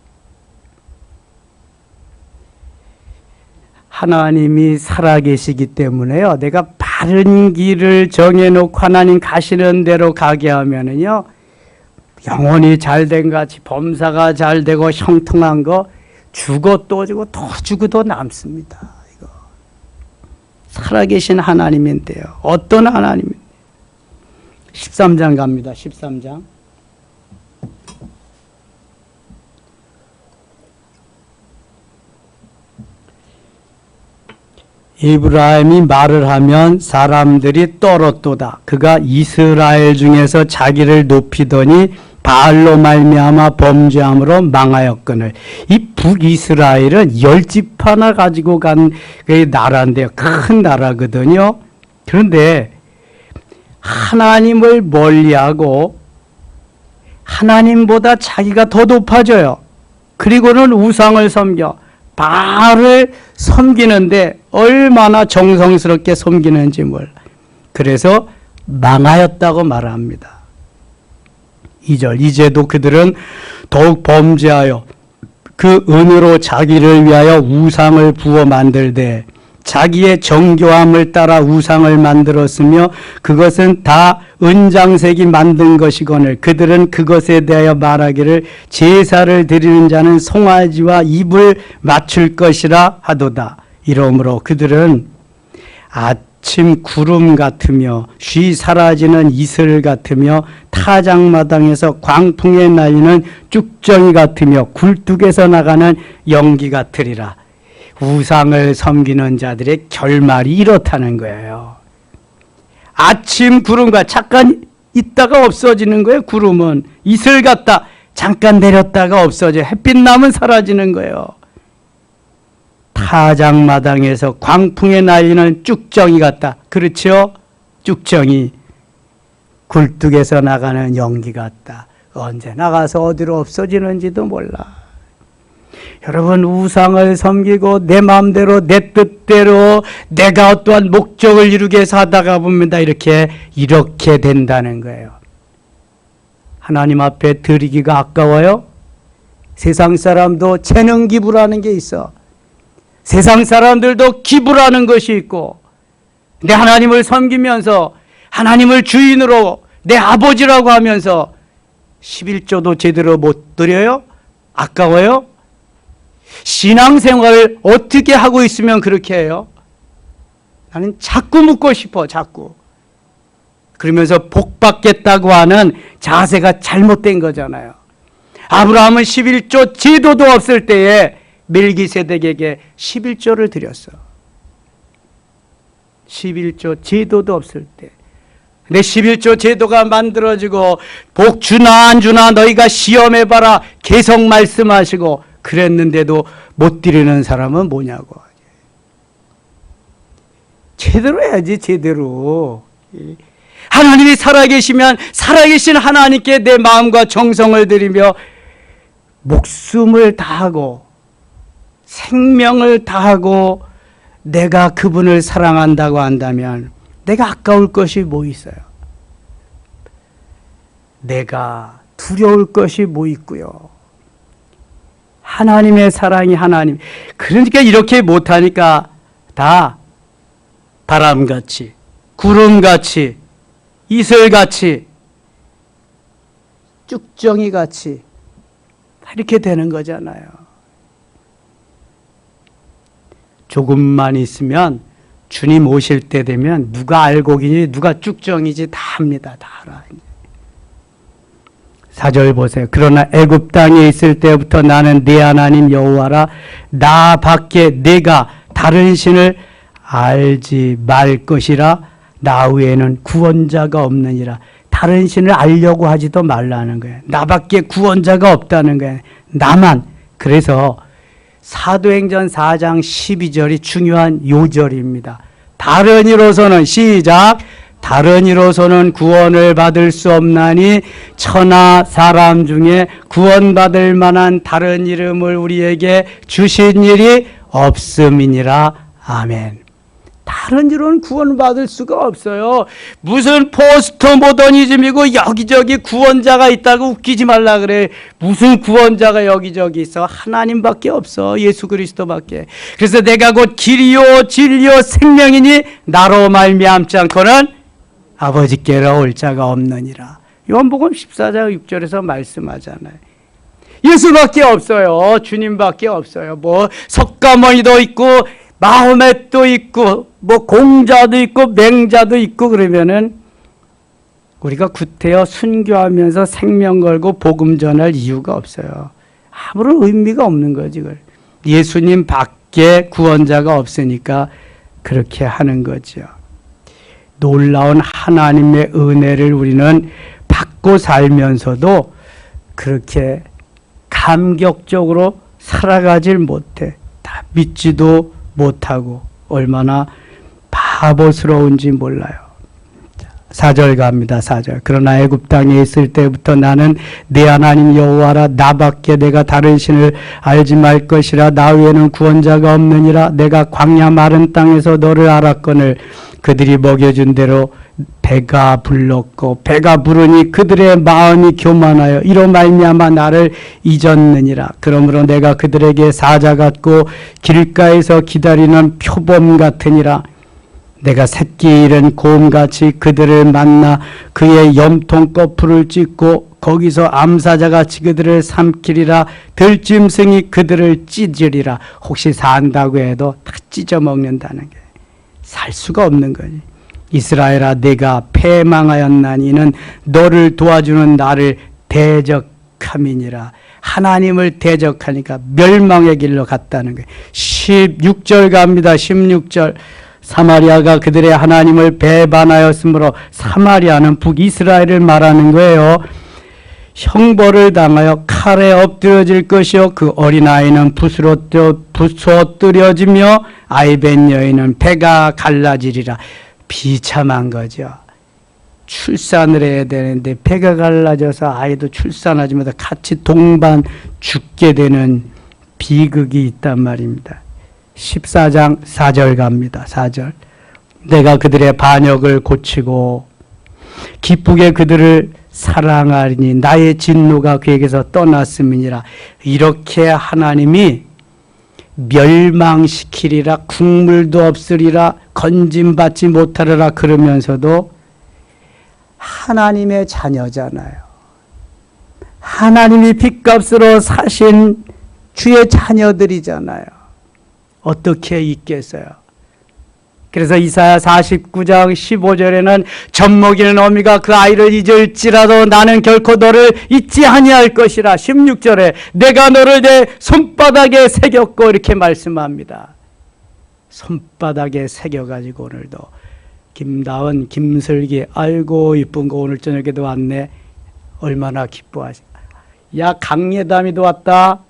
하나님이 살아계시기 때문에요. 내가 바른 길을 정해놓고 하나님 가시는 대로 가게 하면은요. 영혼이 잘된 같이 범사가 잘되고 형통한 거 죽어 또 주고 또 주고 더 남습니다. 이거 살아계신 하나님인데요. 어떤 하나님인데요? 13장 갑니다. 13장. 이브라임이 말을 하면 사람들이 떨었도다. 그가 이스라엘 중에서 자기를 높이더니 바알로 말미암아 범죄함으로 망하였거늘. 이 북이스라엘은 10지파나 가지고 간 나라인데요. 큰 나라거든요. 그런데 하나님을 멀리하고 하나님보다 자기가 더 높아져요. 그리고는 우상을 섬겨 바알을 섬기는데 얼마나 정성스럽게 섬기는지 몰라. 그래서 망하였다고 말합니다. 2절. 이제도 그들은 더욱 범죄하여 그 은으로 자기를 위하여 우상을 부어 만들되 자기의 정교함을 따라 우상을 만들었으며 그것은 다 은장색이 만든 것이거늘 그들은 그것에 대하여 말하기를 제사를 드리는 자는 송아지와 입을 맞출 것이라 하도다. 이러므로 그들은 아침 구름 같으며 쉬 사라지는 이슬 같으며 타작마당에서 광풍에 날리는 쭉정이 같으며 굴뚝에서 나가는 연기 같으리라. 우상을 섬기는 자들의 결말이 이렇다는 거예요. 아침 구름과 잠깐 있다가 없어지는 거예요. 구름은 이슬 같다. 잠깐 내렸다가 없어져. 햇빛 나면 사라지는 거예요. 타작마당에서 광풍에 날리는 쭉정이 같다. 그렇죠? 쭉정이. 굴뚝에서 나가는 연기 같다. 언제 나가서 어디로 없어지는지도 몰라. 여러분 우상을 섬기고 내 마음대로 내 뜻대로 내가 어떠한 목적을 이루기 위해서 하다가 봅니다. 이렇게 된다는 거예요. 하나님 앞에 드리기가 아까워요? 세상 사람도 재능 기부라는 게 있어. 세상 사람들도 기부라는 것이 있고 내 하나님을 섬기면서 하나님을 주인으로 내 아버지라고 하면서 11조도 제대로 못 드려요? 아까워요? 신앙생활을 어떻게 하고 있으면 그렇게 해요? 나는 자꾸 묻고 싶어. 자꾸. 그러면서 복 받겠다고 하는 자세가 잘못된 거잖아요. 아브라함은 11조 제도도 없을 때에 멜기세덱에게 11조를 드렸어. 11조 제도도 없을 때. 근데 11조 제도가 만들어지고 복 주나 안 주나 너희가 시험해봐라 계속 말씀하시고 그랬는데도 못 드리는 사람은 뭐냐고. 제대로 해야지, 제대로. 하나님이 살아계시면 살아계신 하나님께 내 마음과 정성을 드리며 목숨을 다하고 생명을 다하고 내가 그분을 사랑한다고 한다면 내가 아까울 것이 뭐 있어요? 내가 두려울 것이 뭐 있고요? 하나님의 사랑이 하나님. 그러니까 이렇게 못하니까 다 바람같이, 구름같이, 이슬같이, 쭉정이같이 이렇게 되는 거잖아요. 조금만 있으면 주님 오실 때 되면 누가 알곡이니 누가 쭉정이지 다 합니다. 다 알아. 4절 보세요. 그러나 애굽 땅에 있을 때부터 나는 네 하나님 여호와라. 나 밖에 내가 다른 신을 알지 말 것이라. 나 외에는 구원자가 없느니라. 다른 신을 알려고 하지도 말라는 거예요. 나밖에 구원자가 없다는 거예요. 나만. 그래서 사도행전 4장 12절이 중요한 요절입니다. 다른 이로서는 시작. 다른 이로서는 구원을 받을 수 없나니 천하 사람 중에 구원받을 만한 다른 이름을 우리에게 주신 일이 없음이니라. 아멘. 다른 이로는 구원받을 수가 없어요. 무슨 포스트 모더니즘이고 여기저기 구원자가 있다고 웃기지 말라 그래. 무슨 구원자가 여기저기 있어. 하나님밖에 없어. 예수 그리스도밖에. 그래서 내가 곧 길이요 진리요 생명이니 나로 말미암지 않고는 아버지께로 올 자가 없느니라. 요한복음 14장 6절에서 말씀하잖아요. 예수밖에 없어요. 주님밖에 없어요. 뭐 석가모니도 있고 마호멧도 있고 뭐 공자도 있고 맹자도 있고 그러면은 우리가 구태여 순교하면서 생명 걸고 복음 전할 이유가 없어요. 아무런 의미가 없는 거지. 그걸. 예수님 밖에 구원자가 없으니까 그렇게 하는 거죠. 놀라운 하나님의 은혜를 우리는 받고 살면서도 그렇게 감격적으로 살아가질 못해. 다 믿지도 못하고 얼마나 바보스러운지 몰라요. 4절 갑니다. 4절. 그러나 애굽 땅에 있을 때부터 나는 내 하나님 여호와라. 나밖에 내가 다른 신을 알지 말 것이라. 나 외에는 구원자가 없느니라. 내가 광야 마른 땅에서 너를 알았거늘 그들이 먹여준 대로 배가 불렀고 배가 부르니 그들의 마음이 교만하여 이로 말미암아 나를 잊었느니라. 그러므로 내가 그들에게 사자 같고 길가에서 기다리는 표범 같으니라. 내가 새끼 잃은 곰같이 그들을 만나 그의 염통 거풀을 찢고 거기서 암사자같이 그들을 삼키리라. 들짐승이 그들을 찢으리라. 혹시 산다고 해도 다 찢어먹는다는 게 살 수가 없는 거지. 이스라엘아 내가 패망하였나니 이는 너를 도와주는 나를 대적함이니라. 하나님을 대적하니까 멸망의 길로 갔다는 거예요. 16절 갑니다. 16절. 사마리아가 그들의 하나님을 배반하였으므로 사마리아는 북이스라엘을 말하는 거예요. 형벌을 당하여 칼에 엎드려질 것이요 그 어린아이는 부서뜨려지며 아이벤 여인은 배가 갈라지리라. 비참한 거죠. 출산을 해야 되는데 배가 갈라져서 아이도 출산하지 못해 같이 동반 죽게 되는 비극이 있단 말입니다. 14장 4절 갑니다. 4절. 내가 그들의 반역을 고치고 기쁘게 그들을 사랑하리니 나의 진노가 그에게서 떠났음이니라. 이렇게 하나님이 멸망시키리라. 국물도 없으리라. 건짐받지 못하리라. 그러면서도 하나님의 자녀잖아요. 하나님이 핏값으로 사신 주의 자녀들이잖아요. 어떻게 있겠어요? 그래서 이사야 49장 15절에는 젖먹이는 어미가 그 아이를 잊을지라도 나는 결코 너를 잊지 아니할 것이라. 16절에 내가 너를 내 손바닥에 새겼고 이렇게 말씀합니다. 손바닥에 새겨가지고 오늘도 김다은, 김슬기, 아이고 이쁜 거 오늘 저녁에도 왔네. 얼마나 기뻐하시. 야 강예담이도 왔다.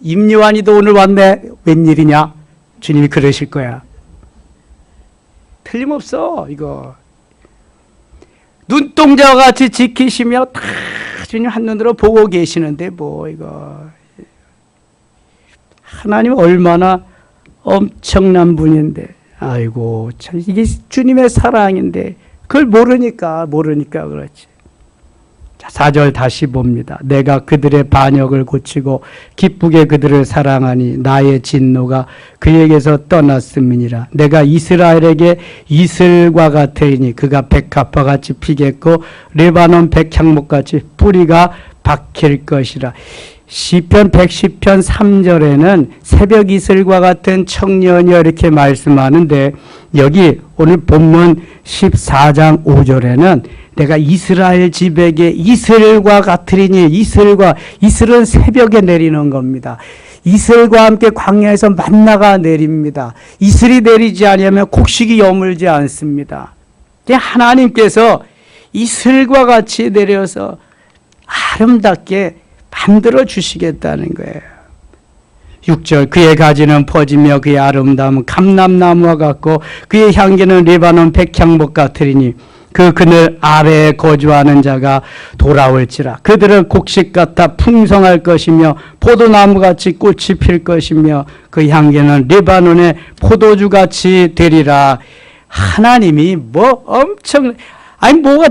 임요한이도 오늘 왔네. 웬일이냐? 주님이 그러실 거야. 틀림없어 이거. 눈동자와 같이 지키시며 다 주님 한눈으로 보고 계시는데 뭐 이거. 하나님 얼마나 엄청난 분인데, 아이고 참 이게 주님의 사랑인데 그걸 모르니까 그렇지. 자, 4절 다시 봅니다. 내가 그들의 반역을 고치고 기쁘게 그들을 사랑하니 나의 진노가 그에게서 떠났음이니라. 내가 이스라엘에게 이슬과 같으니 그가 백합화 같이 피겠고 레바논 백향목 같이 뿌리가 박힐 것이라. 시편 110편 3절에는 새벽 이슬과 같은 청년이여 이렇게 말씀하는데, 여기 오늘 본문 14장 5절에는 내가 이스라엘 집에게 이슬과 같으리니, 이슬은 새벽에 내리는 겁니다. 이슬과 함께 광야에서 만나가 내립니다. 이슬이 내리지 않으면 곡식이 여물지 않습니다. 하나님께서 이슬과 같이 내려서 아름답게 만들어 주시겠다는 거예요. 6절 그의 가지는 퍼지며 그의 아름다움은 감람나무와 같고 그의 향기는 레바논 백향목 같으리니 그 그늘 아래에 거주하는 자가 돌아올지라. 그들은 곡식 같아 풍성할 것이며 포도나무같이 꽃이 필 것이며 그 향기는 레바논의 포도주같이 되리라. 하나님이 뭐 엄청, 아니 뭐가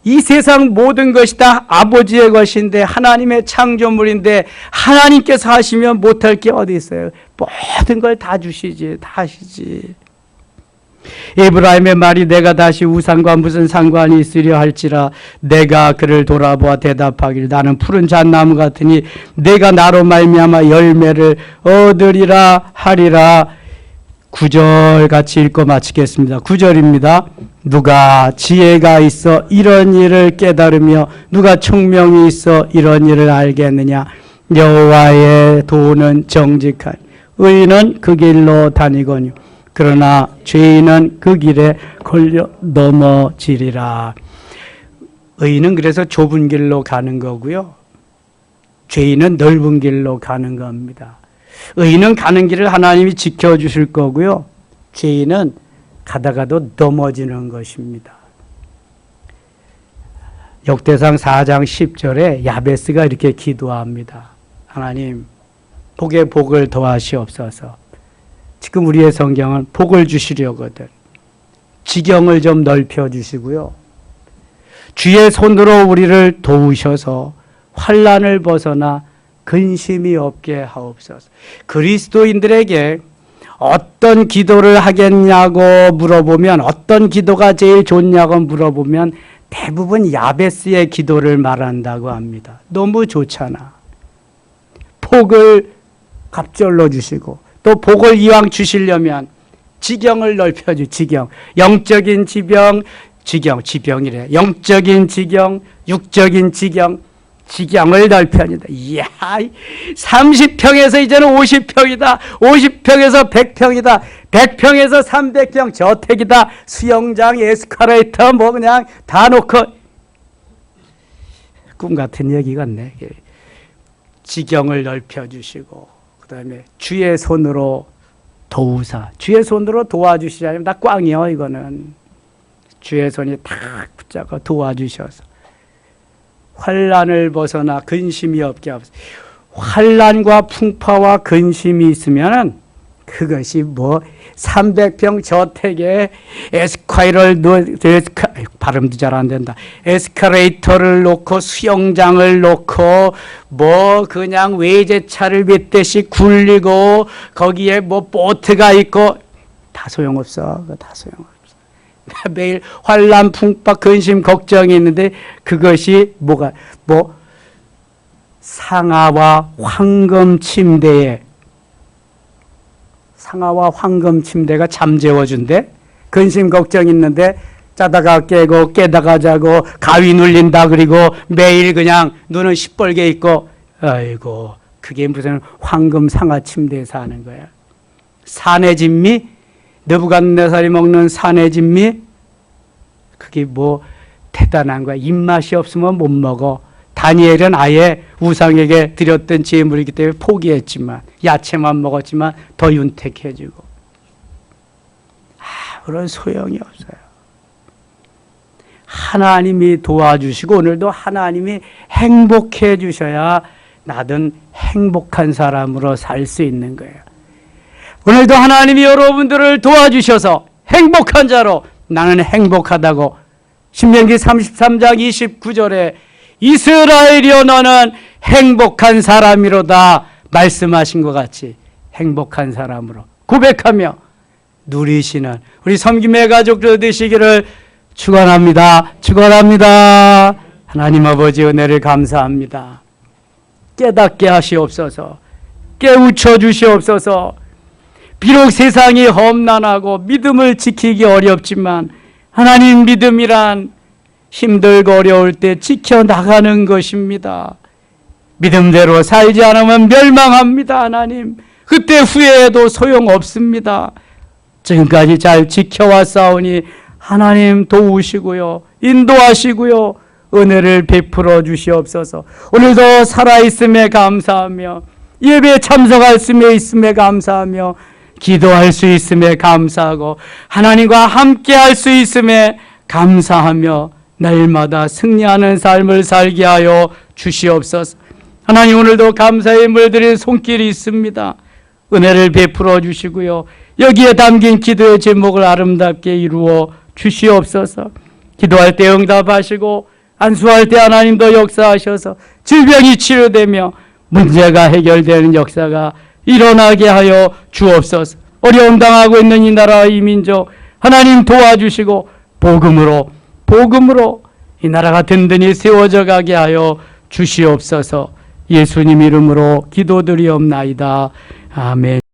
이 세상 모든 것이 다 아버지의 것인데, 하나님의 창조물인데 하나님께서 하시면 못할 게 어디 있어요. 모든 걸 다 주시지, 다 하시지. 에브라임의 말이 내가 다시 우상과 무슨 상관이 있으려 할지라. 내가 그를 돌아보아 대답하기를 나는 푸른 잣나무 같으니 내가 나로 말미암아 열매를 얻으리라 하리라. 9절 같이 읽고 마치겠습니다. 9절입니다. 누가 지혜가 있어 이런 일을 깨달으며 누가 총명이 있어 이런 일을 알겠느냐. 여호와의 도는 정직한 의인은 그 길로 다니거니와 그러나 죄인은 그 길에 걸려 넘어지리라. 의인은 그래서 좁은 길로 가는 거고요, 죄인은 넓은 길로 가는 겁니다. 의인은 가는 길을 하나님이 지켜주실 거고요, 죄인은 가다가도 넘어지는 것입니다. 역대상 4장 10절에 야베스가 이렇게 기도합니다. 하나님, 복에 복을 더하시옵소서. 지금 우리의 성경은 복을 주시려거든 지경을 좀 넓혀주시고요, 주의 손으로 우리를 도우셔서 환난을 벗어나 근심이 없게 하옵소서. 그리스도인들에게 어떤 기도를 하겠냐고 물어보면, 어떤 기도가 제일 좋냐고 물어보면 대부분 야베스의 기도를 말한다고 합니다. 너무 좋잖아. 복을 갑절로 주시고 또 복을 이왕 주시려면 지경을 넓혀주. 지경, 영적인 지경, 지경이래. 영적인 지경, 육적인 지경, 지경을 넓혀준다. 이야, 30평에서 이제는 50평이다. 50평에서 100평이다. 100평에서 300평 저택이다. 수영장, 에스컬레이터 뭐 그냥 다 놓고. 꿈 같은 얘기 같네. 지경을 넓혀주시고 그 다음에 주의 손으로 도우사. 주의 손으로 도와주시자면 나 꽝이요. 이거는 주의 손이 탁 붙잡고 도와주셔서 환난을 벗어나 근심이 없게 하옵소서. 환난과 풍파와 근심이 있으면 그것이 뭐 300평 저택에 발음도 잘 안 된다. 에스컬레이터를 놓고 수영장을 놓고 뭐 그냥 외제차를 몇 대씩 굴리고 거기에 뭐 보트가 있고 다 소용없어. 다 소용없어. 매일 환난, 풍파, 근심, 걱정이 있는데 그것이 뭐가 뭐 상아와 황금 침대에 상아와 황금 침대가 잠재워준대. 근심 걱정 있는데 자다가 깨고 깨다가 자고 가위 눌린다 그리고 매일 그냥 눈은 시뻘게 있고 아이고 그게 무슨 황금 상아 침대에 사는 거야. 산의 진미? 느부갓네살이 먹는 산의 진미? 그게 뭐 대단한 거야. 입맛이 없으면 못 먹어. 다니엘은 아예 우상에게 드렸던 제물이기 때문에 포기했지만 야채만 먹었지만 더 윤택해지고 아무런 소용이 없어요. 하나님이 도와주시고 오늘도 하나님이 행복해 주셔야 나는 행복한 사람으로 살 수 있는 거예요. 오늘도 하나님이 여러분들을 도와주셔서 행복한 자로 나는 행복하다고 신명기 33장 29절에 이스라엘이여 너는 행복한 사람이로다 말씀하신 것 같이 행복한 사람으로 고백하며 누리시는 우리 섬김의 가족들 되시기를 축원합니다. 축원합니다. 하나님 아버지 은혜를 감사합니다. 깨닫게 하시옵소서. 깨우쳐 주시옵소서. 비록 세상이 험난하고 믿음을 지키기 어렵지만 하나님 믿음이란 힘들고 어려울 때 지켜나가는 것입니다. 믿음대로 살지 않으면 멸망합니다. 하나님 그때 후회해도 소용없습니다. 지금까지 잘 지켜왔사오니 하나님 도우시고요 인도하시고요 은혜를 베풀어 주시옵소서. 오늘도 살아있음에 감사하며 예배에 참석할 수 있음에 감사하며 기도할 수 있음에 감사하고 하나님과 함께 할 수 있음에 감사하며 날마다 승리하는 삶을 살게 하여 주시옵소서. 하나님 오늘도 감사의 물들인 손길이 있습니다. 은혜를 베풀어 주시고요 여기에 담긴 기도의 제목을 아름답게 이루어 주시옵소서. 기도할 때 응답하시고 안수할 때 하나님도 역사하셔서 질병이 치료되며 문제가 해결되는 역사가 일어나게 하여 주옵소서. 어려움 당하고 있는 이 나라 이 민족 하나님 도와주시고 복음으로 이 나라가 든든히 세워져 가게 하여 주시옵소서. 예수님 이름으로 기도드리옵나이다. 아멘.